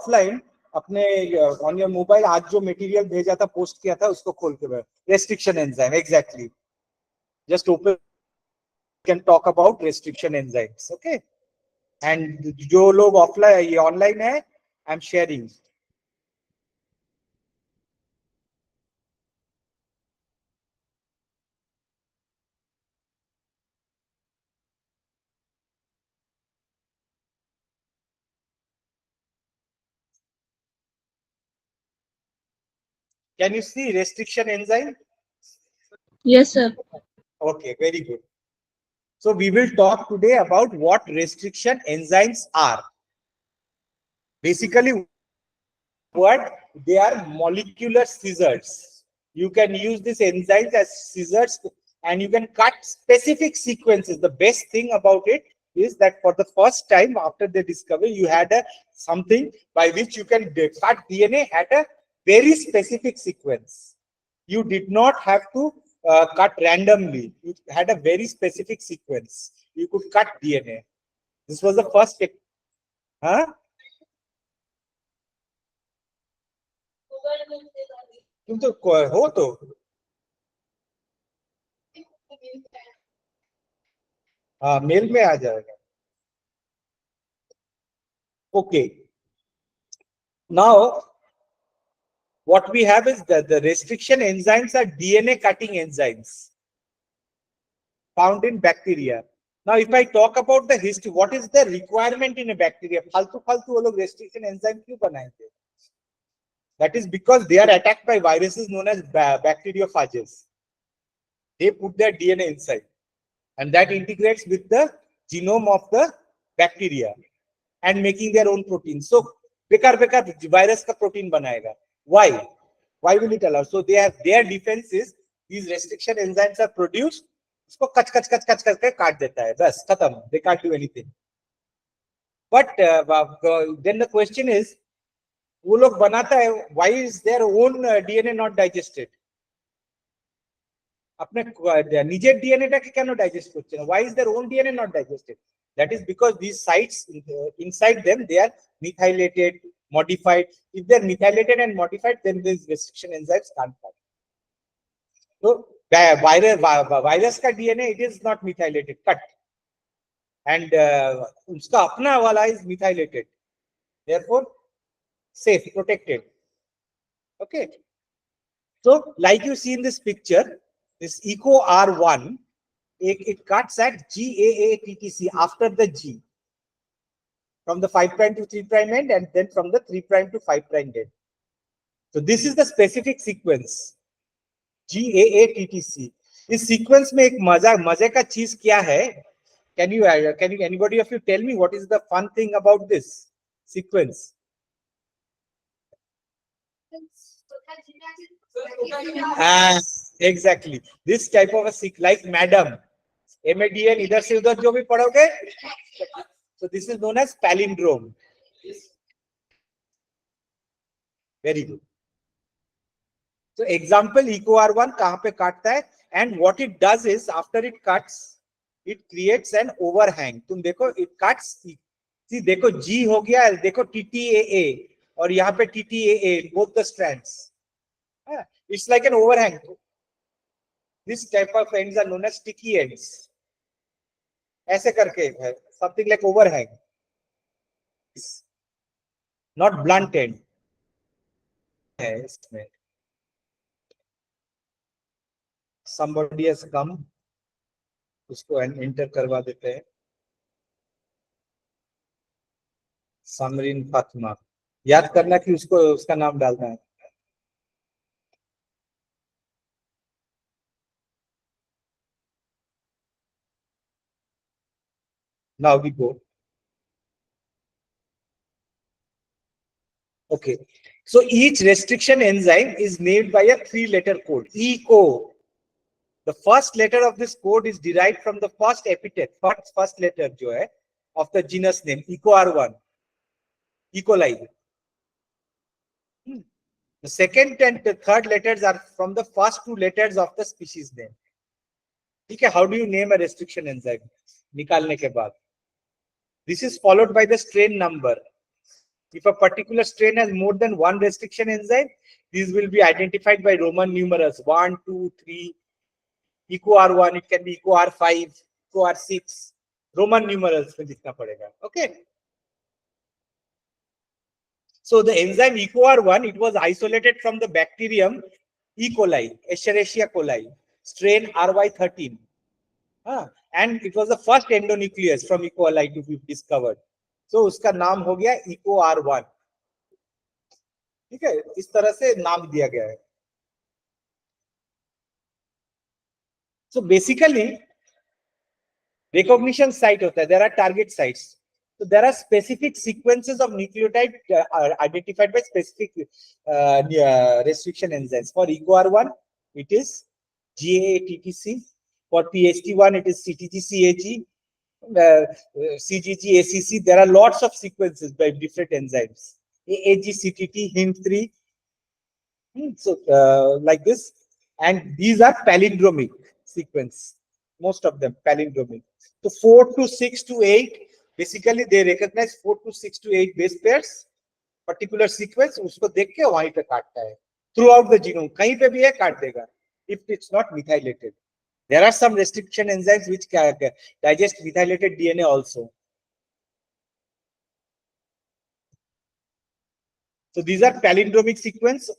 Offline अपने on your mobile आज जो मटेरियल भेजा था, पोस्ट किया था, उसको खोल के restriction enzyme, exactly, just open, can talk about restriction enzymes, okay. And जो लोग ऑफलाइन ये ऑनलाइन है, I am sharing. Can you see restriction enzyme? Yes, sir. Okay, very good. So we will talk today about what restriction enzymes are. Basically, what they are molecular scissors. You can use these enzymes as scissors and you can cut specific sequences. The best thing about it is that for the first time after the discovery, you had something by which you can cut DNA at a very specific sequence. You did not have to cut randomly. You had a very specific sequence. You could cut DNA. This was the first step. Huh? तुम तो हो तो हाँ, mail में आ जाएगा. Okay. Now, what we have is the restriction enzymes are DNA cutting enzymes found in bacteria. Now, if I talk about the history, what is the requirement in a bacteria? फालतू वो लोग restriction enzyme क्यों बनाएंगे? That is because they are attacked by viruses known as bacteriophages. They put their DNA inside, and that integrates with the genome of the bacteria and making their own protein. So, बेकार virus का protein बनाएगा. Why? Why will it allow? So they have their defense is these restriction enzymes are produced. इसको कच करके काट देता है, बस खत्म. They can't do anything. But then the question is, वो लोग बनाता है, why is their own DNA not digested? अपने निजे DNA टाके केन digest करते हैं? Why is their own DNA not digested? That is because these sites inside them, they are methylated, modified. If they are methylated and modified, then these restriction enzymes can't cut. So virus का DNA, it is not methylated, cut, and उसका अपना वाला is methylated, therefore safe, protected. Okay. So like you see in this picture, this Eco R1, it cuts at GAATTC after the G, from the 5' to 3' end, and then from the 3' to 5' end. So this is the specific sequence, GAATTC. इस sequence में एक मजे का चीज क्या है? Can you anybody of you tell me what is the fun thing about this sequence? Exactly. This type of a sequence, like madam, MADN, इधर से उधर जो भी पढ़ोगे. So this is known as palindrome. Very good. So example, Eco R1 कहाँ पे काटता है? And what it does is, after it cuts, it creates an overhang. तुम देखो, it cuts. See, देखो G हो गया, देखो TTAA, और यहाँ पे TTAA, both the strands. It's like an overhang. This type of ends are known as sticky ends. ऐसे करके है, something like overhang, not blunt end. है इसमें. Somebody has come, उसको एंटर करवा देते हैं. समरीन फातिमा, याद करना कि उसको उसका नाम डालना है. Now we go. Okay. So each restriction enzyme is named by a 3-letter code, ECO. The first letter of this code is derived from the first epithet, first letter जो है of the genus name, Eco R1, E. coli. The second and the third letters are from the first 2 letters of the species name. ठीक है? How do you name a restriction enzyme? निकालने के बाद. This is followed by the strain number. If a particular strain has more than one restriction enzyme, these will be identified by Roman numerals 1, 2, 3, eco R1, it can be eco R5, eco R6. Roman numerals में लिखना पड़ेगा. Okay. So the enzyme eco R1, it was isolated from the bacterium E. coli, Escherichia coli, strain RY13. And it was the first endonuclease from E. coli to be discovered. So उसका नाम हो गया eco R1. ठीक है, इस तरह से नाम दिया गया है. So basically, recognition site होता है. There are target sites. So there are specific sequences of nucleotide identified by specific restriction enzymes. For EcoR1, it is GAATTC. For PST1, it is CTG-CAG, CGG-ACC. There are lots of sequences by different enzymes. AAG-CTT, HIM3. So like this. And these are palindromic sequence. Most of them palindromic. So 4 to 6 to 8, basically they recognize 4 to 6 to 8 base pairs, particular sequence, उसको देख के वहीं पे काटता है. Throughout the genome, कहीं पे भी है काट देगा. If it's not methylated. There are some restriction enzymes which digest methylated DNA also. So these are palindromic sequence.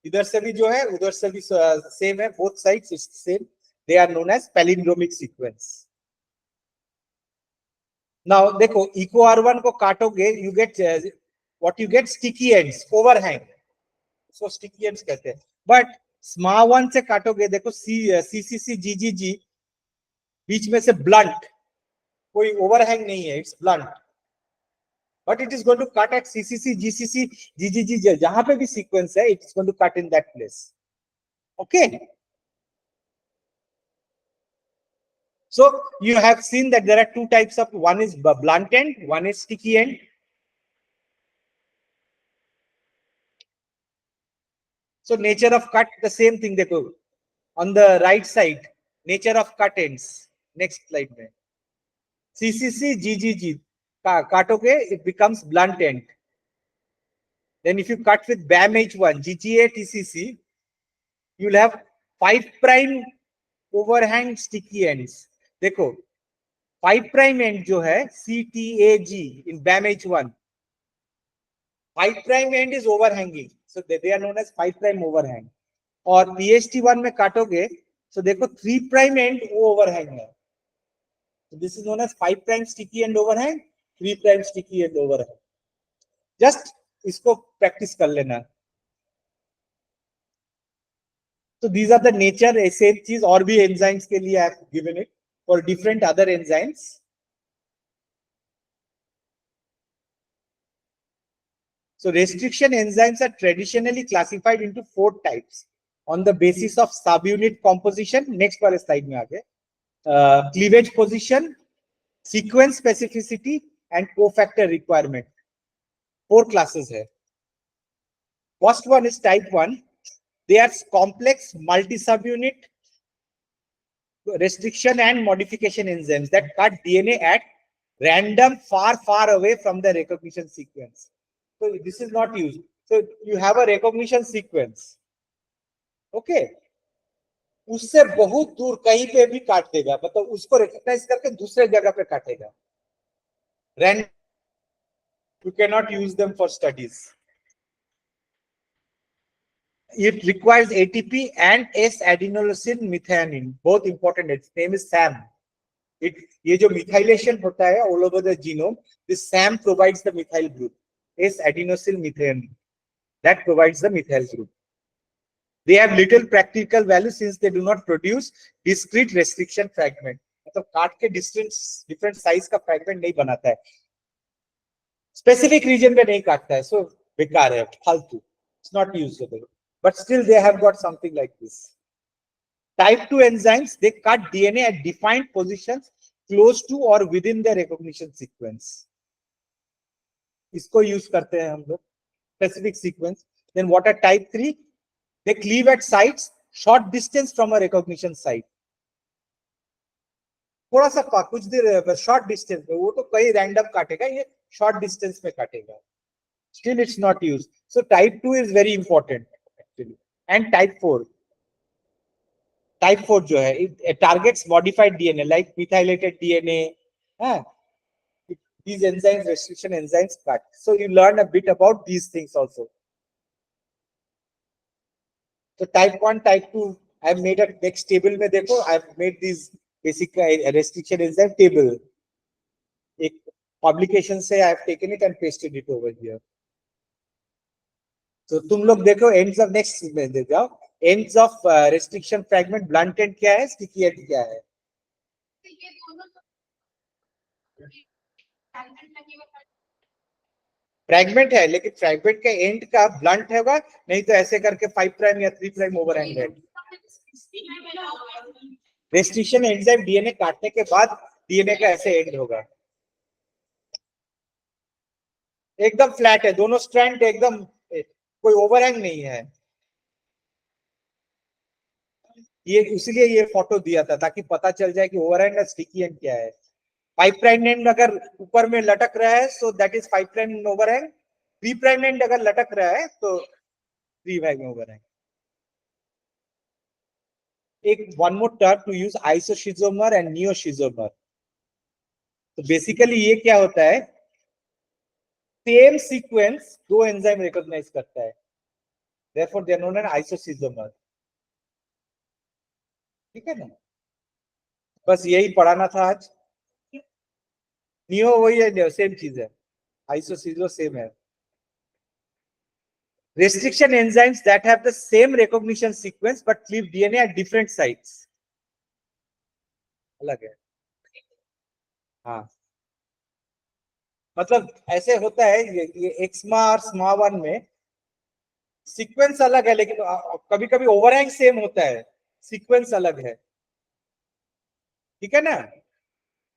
इधर से भी जो है उधर से भी same है, both sides is same. They are known as palindromic sequence. Now देखो eco R1 को काटोगे, you get what you get sticky ends, overhang. So sticky ends कहते हैं. But SMA1 से काटोगे, देखो CCC GGG बीच में से blunt, कोई overhang नहीं है, it's blunt. But it is going to cut at CCC, GCC, GGG, जहां पे भी sequence है, it is going to cut in that place. Okay. So you have seen that there are two types of, one is blunt end, one is sticky end. So nature of cut, the same thing. देखो, on the right side, nature of cut ends. Next slide में. CCC, GGG, काटोगे, it becomes blunt end. Then if you cut with BAM H1, GGA, TCC, you'll have 5' overhang sticky ends. देखो, 5' end जो है, CTAG in BAM H1, 5' end is overhanging. So they are known as 5' overhang. और PST1 में काटोगे, so देखो 3' end overhang है. So this is known as 5' sticky end overhang, 3' sticky end overhang. Just इसको practice कर लेना. So these are the nature, same चीज और भी enzymes के लिए I have given it for different other enzymes. So restriction enzymes are traditionally classified into 4 types on the basis of subunit composition. Next वाले slide में आगे. Cleavage position, sequence specificity, and cofactor requirement. 4 classes है. First one is type 1. They are complex multi-subunit restriction and modification enzymes that cut DNA at random far away from the recognition sequence. So this is not used. So you have a recognition sequence. Okay. उससे बहुत दूर कहीं पे भी काट देगा, मतलब उसको रिकॉग्नाइज करके दूसरे जगह पे काटेगा. Random, you cannot use them for studies. It requires ATP and S-adenosine methionine, both important. Its name is SAM. ये जो methylation होता है all over the genome, this SAM provides the methyl group. S-adenosine methionine, that provides the methyl group. They have little practical value since they do not produce discrete restriction fragment. मतलब काट के different size का fragment नहीं बनाता है. Specific region में नहीं काटता है, so बेकार है, फालतू. It's not usable. But still they have got something like this. Type 2 enzymes, they cut DNA at defined positions close to or within the recognition sequence. इसको use करते हैं हम लोग, specific sequence. Then what are type 3? They cleave at sites short distance from a recognition site. थोड़ा सा कुछ देर short distance में, वो तो कई random काटेगा, ये short distance में काटेगा. Still it's not used. So type 2 is very important actually. And type 4. Type 4 जो है, it targets modified DNA like methylated DNA. हाँ, these enzymes, restriction enzymes cut. So you learn a bit about these things also. So type 1, type 2, I have made a next table में देखो, I have made these basic restriction enzyme table. एक publication से I have taken it and pasted it over here. So तुम लोग देखो ends of next में दे जाओ. Ends of restriction fragment, blunt end क्या है, sticky end क्या है? फ्रैगमेंट है, लेकिन फ्रैगमेंट के एंड का ब्लंट होगा, नहीं तो ऐसे करके 5 प्राइम या 3 प्राइम ओवरहैंग है. रेस्ट्रिक्शन एंजाइम डीएनए काटने के बाद डीएनए का ऐसे एंड होगा. एकदम फ्लैट है, दोनों स्ट्रैंड एकदम, कोई ओवरहैंग नहीं है. ये इसलिए ये फोटो दिया था ताकि पता चल जाए कि ओवरहैंग और स्टिकी एंड क्या है. 5 प्राइम एंड अगर ऊपर में लटक रहा है so that is 5 prime overhang. 3 prime end अगर लटक रहा है तो 3 प्राइम ओवरहैंग. एक one more term to use, isoschizomer and neoschizomer. तो बेसिकली ये क्या होता है, सेम सीक्वेंस दो एंजाइम रिकॉग्नाइज करता है, therefore they are known as isoschizomer. ठीक है ना, बस यही पढ़ाना था आज. नियो वही है, सेम चीज है, आइसोशिजो सेम है. Restriction enzymes that have the same recognition sequence but cleave DNA at different sites. अलग है. हाँ, मतलब ऐसे होता है, ये एक्समा और स्मा वन में सीक्वेंस अलग है, लेकिन कभी कभी ओवरहैंग सेम होता है, सीक्वेंस अलग है. ठीक है ना.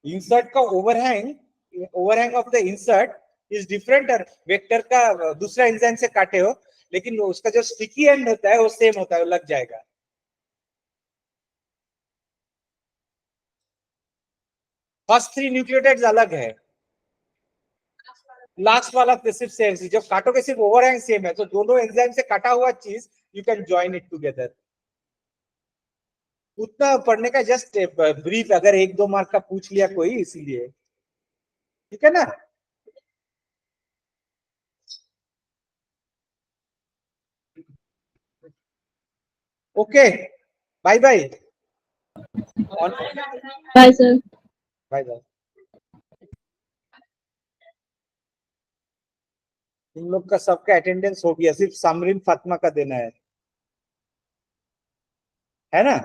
इंसर्ट का overhang of the insert is different. और वेक्टर का दूसरा एंजाइम से काटे हो, लेकिन उसका जो स्टिकी एंड होता है वो सेम होता है, वो लग जाएगा. फर्स्ट 3 न्यूक्लियोटाइड्स अलग है, लास्ट वाला सिर्फ सेम. जब काटोगे सिर्फ ओवरहैंग सेम है, तो दोनों एंजाइम से काटा हुआ चीज you can join it together. उतना पढ़ने का जस्ट ब्रीफ, अगर 1-2 मार्क का पूछ लिया कोई, इसीलिए. ठीक है ना. Okay, bye bye. Bye, sir. Bye bye. तुम लोग का सबका अटेंडेंस हो गया, सिर्फ समरीन फातिमा का देना है ना.